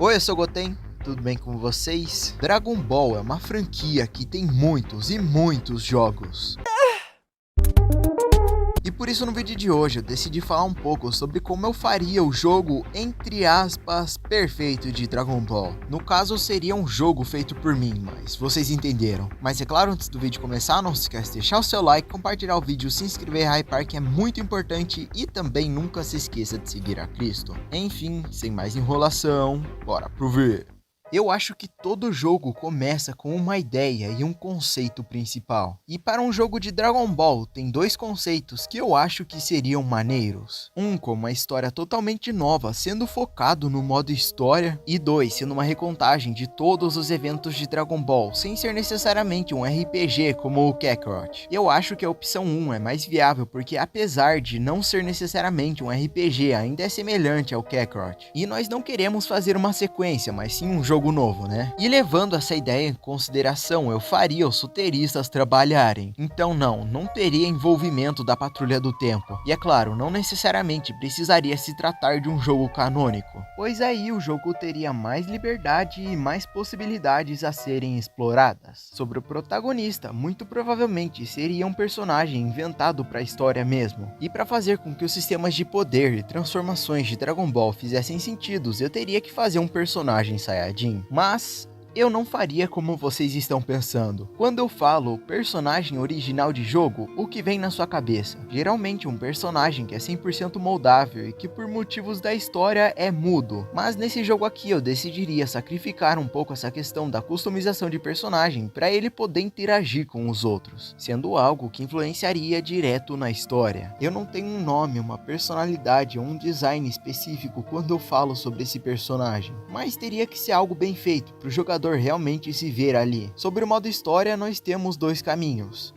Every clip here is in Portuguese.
Oi, eu sou o Goten, tudo bem com vocês? Dragon Ball é uma franquia que tem muitos e muitos jogos. E por isso no vídeo de hoje eu decidi falar um pouco sobre como eu faria o jogo, entre aspas, perfeito de Dragon Ball. No caso seria um jogo feito por mim, mas vocês entenderam. Mas é claro, antes do vídeo começar, não se esquece de deixar o seu like, compartilhar o vídeo, se inscrever e hypar, que é muito importante, e também nunca se esqueça de seguir a Cristo. Enfim, sem mais enrolação, bora pro vídeo. Eu acho que todo jogo começa com uma ideia e um conceito principal. E para um jogo de Dragon Ball, tem dois conceitos que eu acho que seriam maneiros. Um com uma história totalmente nova, sendo focado no modo história. E dois, sendo uma recontagem de todos os eventos de Dragon Ball, sem ser necessariamente um RPG como o Kakarot. Eu acho que a opção 1 é mais viável, porque apesar de não ser necessariamente um RPG, ainda é semelhante ao Kakarot. E nós não queremos fazer uma sequência, mas sim um jogo novo, né? E levando essa ideia em consideração, eu faria os roteiristas trabalharem. Então não teria envolvimento da Patrulha do Tempo. E é claro, não necessariamente precisaria se tratar de um jogo canônico, pois aí o jogo teria mais liberdade e mais possibilidades a serem exploradas. Sobre o protagonista, muito provavelmente seria um personagem inventado para a história mesmo. E para fazer com que os sistemas de poder e transformações de Dragon Ball fizessem sentido, eu teria que fazer um personagem Saiyajin. Mas eu não faria como vocês estão pensando. Quando eu falo personagem original de jogo, o que vem na sua cabeça? Geralmente um personagem que é 100% moldável e que por motivos da história é mudo. Mas nesse jogo aqui eu decidiria sacrificar um pouco essa questão da customização de personagem para ele poder interagir com os outros, sendo algo que influenciaria direto na história. Eu não tenho um nome, uma personalidade ou um design específico quando eu falo sobre esse personagem, mas teria que ser algo bem feito para o jogador realmente se ver ali. Sobre o modo história, nós temos dois caminhos.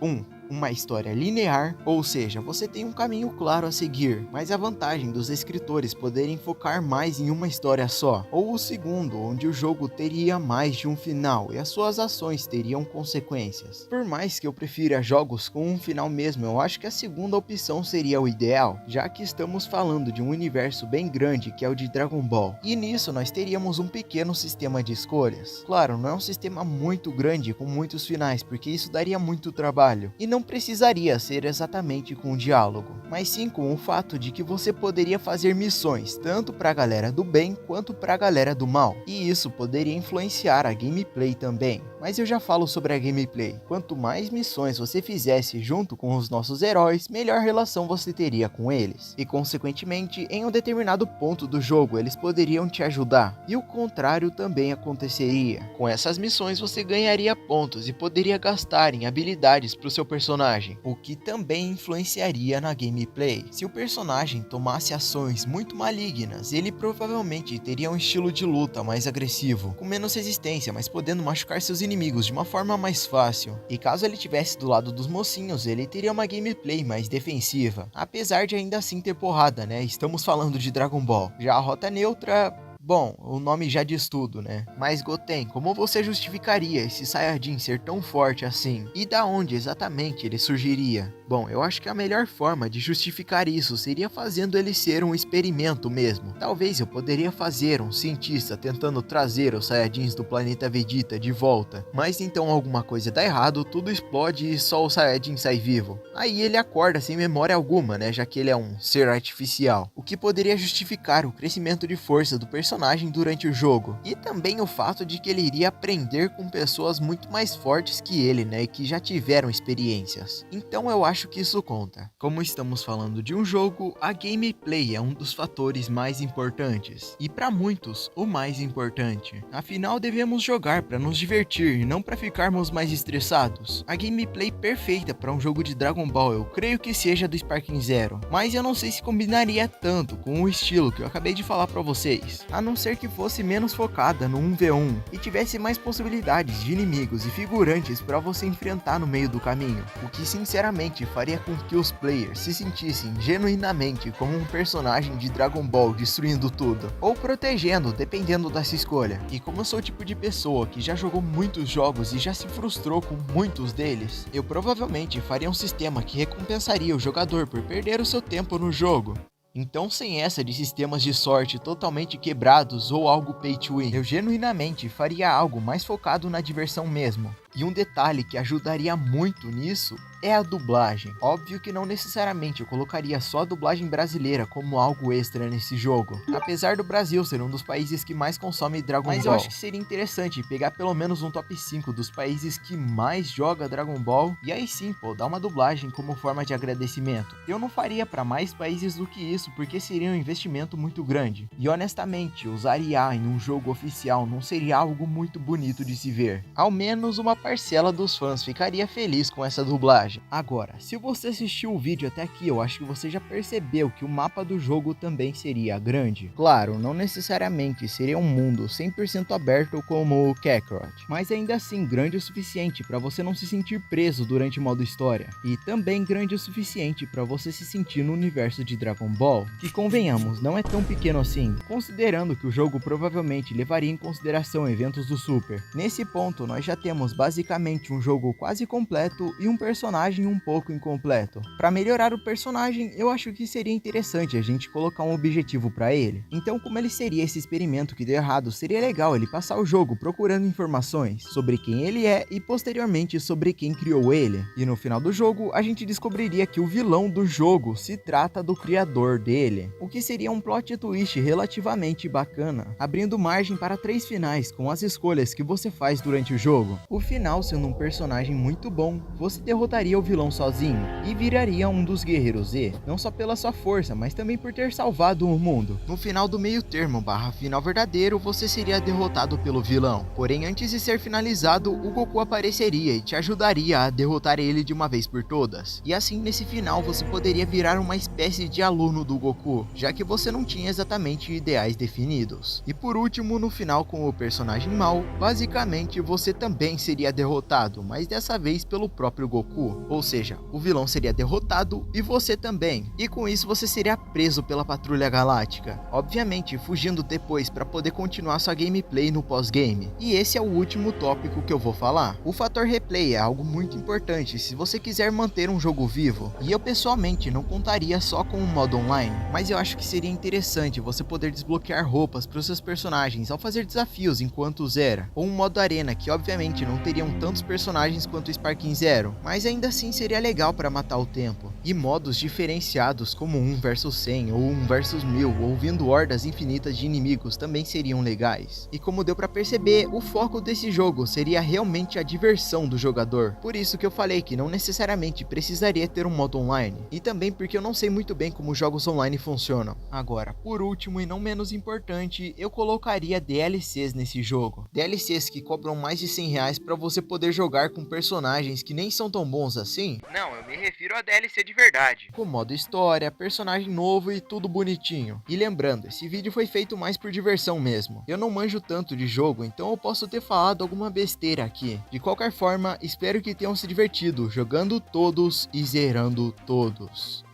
Uma história linear, ou seja, você tem um caminho claro a seguir, mas a vantagem dos escritores poderem focar mais em uma história só. Ou o segundo, onde o jogo teria mais de um final e as suas ações teriam consequências. Por mais que eu prefira jogos com um final mesmo, eu acho que a segunda opção seria o ideal, já que estamos falando de um universo bem grande que é o de Dragon Ball. E nisso nós teríamos um pequeno sistema de escolhas. Claro, não é um sistema muito grande com muitos finais, porque isso daria muito trabalho. E não precisaria ser exatamente com o diálogo, mas sim com o fato de que você poderia fazer missões tanto para a galera do bem quanto para a galera do mal, e isso poderia influenciar a gameplay também. Mas eu já falo sobre a gameplay. Quanto mais missões você fizesse junto com os nossos heróis, melhor relação você teria com eles, e consequentemente em um determinado ponto do jogo eles poderiam te ajudar, e o contrário também aconteceria. Com essas missões você ganharia pontos e poderia gastar em habilidades para o seu personagem, o que também influenciaria na gameplay. Se o personagem tomasse ações muito malignas, ele provavelmente teria um estilo de luta mais agressivo, com menos resistência, mas podendo machucar seus inimigos de uma forma mais fácil. E caso ele estivesse do lado dos mocinhos, ele teria uma gameplay mais defensiva, apesar de ainda assim ter porrada, né? Estamos falando de Dragon Ball. Já a rota neutra... Bom, o nome já diz tudo, né? Mas Goten, como você justificaria esse Saiyajin ser tão forte assim? E da onde exatamente ele surgiria? Bom, eu acho que a melhor forma de justificar isso seria fazendo ele ser um experimento mesmo. Talvez eu poderia fazer um cientista tentando trazer os Saiyajins do planeta Vegeta de volta, mas então alguma coisa dá errado, tudo explode e só o Saiyajin sai vivo. Aí ele acorda sem memória alguma, né? Já que ele é um ser artificial, o que poderia justificar o crescimento de força do personagem durante o jogo, e também o fato de que ele iria aprender com pessoas muito mais fortes que ele, né, e que já tiveram experiências. Então eu acho que isso conta. Como estamos falando de um jogo, a gameplay é um dos fatores mais importantes, e para muitos, o mais importante. Afinal, devemos jogar para nos divertir e não para ficarmos mais estressados. A gameplay perfeita para um jogo de Dragon Ball eu creio que seja do Sparking Zero, mas eu não sei se combinaria tanto com o estilo que eu acabei de falar para vocês. A não ser que fosse menos focada no 1v1 e tivesse mais possibilidades de inimigos e figurantes para você enfrentar no meio do caminho, o que sinceramente faria com que os players se sentissem genuinamente como um personagem de Dragon Ball destruindo tudo, ou protegendo, dependendo dessa escolha. E como eu sou o tipo de pessoa que já jogou muitos jogos e já se frustrou com muitos deles, eu provavelmente faria um sistema que recompensaria o jogador por perder o seu tempo no jogo. Então, sem essa de sistemas de sorte totalmente quebrados ou algo pay to win, eu genuinamente faria algo mais focado na diversão mesmo. E um detalhe que ajudaria muito nisso é a dublagem. Óbvio que não necessariamente eu colocaria só a dublagem brasileira como algo extra nesse jogo, apesar do Brasil ser um dos países que mais consome Dragon Ball. Mas eu acho que seria interessante pegar pelo menos um top 5 dos países que mais joga Dragon Ball, e aí sim, pô, dar uma dublagem como forma de agradecimento. Eu não faria para mais países do que isso, porque seria um investimento muito grande. E honestamente, usar IA em um jogo oficial não seria algo muito bonito de se ver. Ao menos uma parcela dos fãs ficaria feliz com essa dublagem. Agora, se você assistiu o vídeo até aqui, eu acho que você já percebeu que o mapa do jogo também seria grande. Claro, não necessariamente seria um mundo 100% aberto como o Kakarot, mas ainda assim grande o suficiente para você não se sentir preso durante o modo história, e também grande o suficiente para você se sentir no universo de Dragon Ball, que convenhamos, não é tão pequeno assim, considerando que o jogo provavelmente levaria em consideração eventos do Super. Nesse ponto, nós já temos basicamente um jogo quase completo e um personagem um pouco incompleto. Para melhorar o personagem, eu acho que seria interessante a gente colocar um objetivo para ele. Então, como ele seria esse experimento que deu errado, seria legal ele passar o jogo procurando informações sobre quem ele é e posteriormente sobre quem criou ele. E no final do jogo, a gente descobriria que o vilão do jogo se trata do criador dele, o que seria um plot twist relativamente bacana, abrindo margem para 3 finais com as escolhas que você faz durante o jogo. O final sendo um personagem muito bom, você derrotaria o vilão sozinho e viraria um dos guerreiros Z, não só pela sua força, mas também por ter salvado o mundo. No final do meio termo / final verdadeiro, você seria derrotado pelo vilão, porém antes de ser finalizado, o Goku apareceria e te ajudaria a derrotar ele de uma vez por todas. E assim, nesse final, você poderia virar uma espécie de aluno do Goku, já que você não tinha exatamente ideais definidos. E por último, no final com o personagem mau, basicamente você também seria derrotado, mas dessa vez pelo próprio Goku. Ou seja, o vilão seria derrotado e você também. E com isso você seria preso pela Patrulha Galáctica, obviamente fugindo depois para poder continuar sua gameplay no pós-game. E esse é o último tópico que eu vou falar. O fator replay é algo muito importante se você quiser manter um jogo vivo. E eu pessoalmente não contaria só com um modo online, mas eu acho que seria interessante você poder desbloquear roupas para os seus personagens ao fazer desafios enquanto zera, ou um modo arena que obviamente não teriam tantos personagens quanto o Sparking Zero, mas ainda assim seria legal para matar o tempo. E modos diferenciados como 1 vs 100 ou 1 vs 1000 ou vindo hordas infinitas de inimigos também seriam legais. E como deu para perceber, o foco desse jogo seria realmente a diversão do jogador. Por isso que eu falei que não necessariamente precisaria ter um modo online, e também porque eu não sei muito bem como jogos online funcionam. Agora, por último e não menos importante, eu colocaria DLCs nesse jogo. DLCs que cobram mais de R$100 para você poder jogar com personagens que nem são tão bons assim. Não, eu me refiro a DLC de verdade, com modo história, personagem novo e tudo bonitinho. E lembrando, esse vídeo foi feito mais por diversão mesmo. Eu não manjo tanto de jogo, então eu posso ter falado alguma besteira aqui. De qualquer forma, espero que tenham se divertido jogando todos e zerando todos.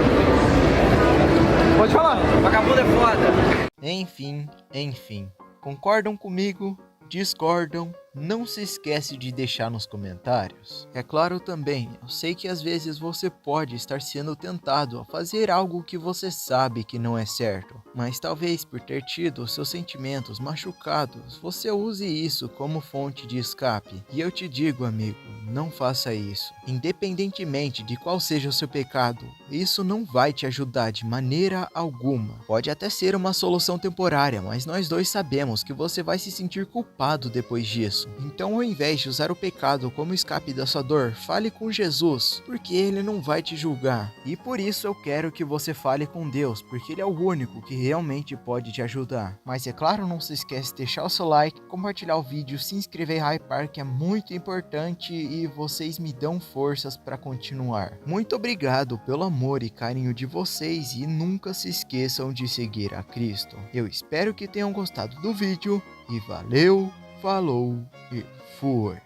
Pode falar, vagabundo é foda. Enfim. Concordam comigo? Discordam? Não se esquece de deixar nos comentários. É claro também, eu sei que às vezes você pode estar sendo tentado a fazer algo que você sabe que não é certo, mas talvez por ter tido seus sentimentos machucados, você use isso como fonte de escape. E eu te digo, amigo, não faça isso. Independentemente de qual seja o seu pecado, isso não vai te ajudar de maneira alguma. Pode até ser uma solução temporária, mas nós dois sabemos que você vai se sentir culpado depois disso. Então, ao invés de usar o pecado como escape da sua dor, fale com Jesus, porque ele não vai te julgar. E por isso eu quero que você fale com Deus, porque ele é o único que realmente pode te ajudar. Mas é claro, não se esquece de deixar o seu like, compartilhar o vídeo, se inscrever e hypar, que é muito importante e vocês me dão forças para continuar. Muito obrigado pelo amor e carinho de vocês e nunca se esqueçam de seguir a Cristo. Eu espero que tenham gostado do vídeo e valeu! Falou e fui!